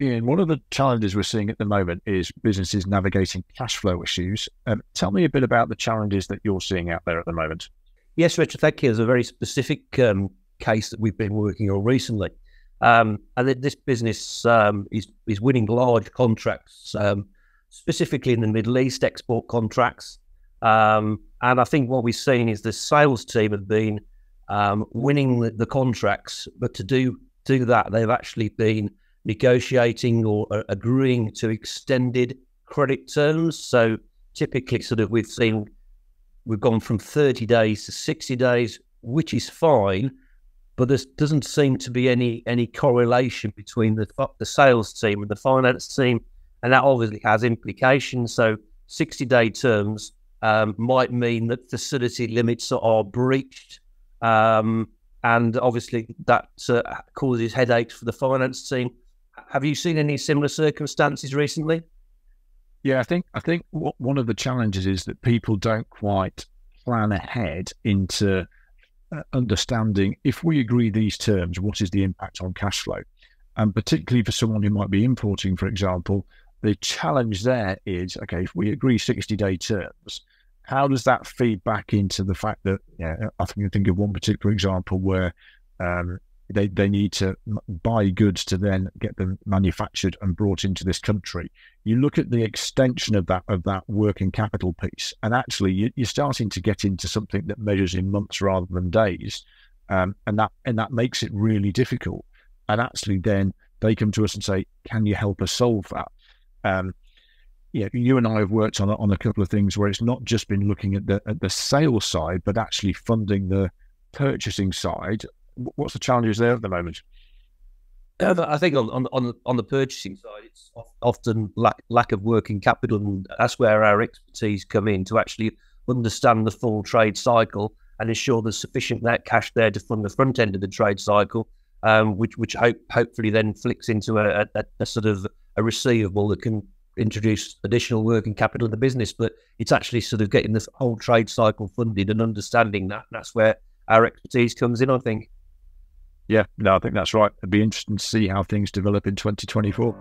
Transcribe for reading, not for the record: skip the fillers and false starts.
Ian, one of the challenges we're seeing at the moment is businesses navigating cash flow issues. Tell me a bit about the challenges that you're seeing out there at the moment. Yes, Richard, thank you. There's a very specific case that we've been working on recently. This business is winning large contracts, specifically in the Middle East, export contracts. And I think what we've seen is the sales team have been winning the contracts, but to do that, they've actually been negotiating or agreeing to extended credit terms. So typically, we've gone from 30 days to 60 days, which is fine, but there doesn't seem to be any correlation between the sales team and the finance team, and that obviously has implications. So 60-day terms might mean that facility limits are breached, and obviously that causes headaches for the finance team. Have you seen any similar circumstances recently? Yeah, I think one of the challenges is that people don't quite plan ahead into understanding, if we agree these terms, what is the impact on cash flow? And particularly for someone who might be importing, for example, the challenge there is, okay, if we agree 60-day terms, how does that feed back into the fact that, I think of one particular example where they need to buy goods to then get them manufactured and brought into this country. You look at the extension of that working capital piece, and actually you're starting to get into something that measures in months rather than days, and that makes it really difficult. And actually, then they come to us and say, "Can you help us solve that?" You and I have worked on a couple of things where it's not just been looking at the sales side, but actually funding the purchasing side. What's the challenges there at the moment? I think on the purchasing side, it's often lack of working capital, and that's where our expertise come in to actually understand the full trade cycle and ensure there's sufficient net cash there to fund the front end of the trade cycle, which hopefully then flicks into a sort of a receivable that can introduce additional working capital in the business. But it's actually sort of getting this whole trade cycle funded and understanding that. And that's where our expertise comes in, I think. Yeah, no, I think that's right. It'd be interesting to see how things develop in 2024.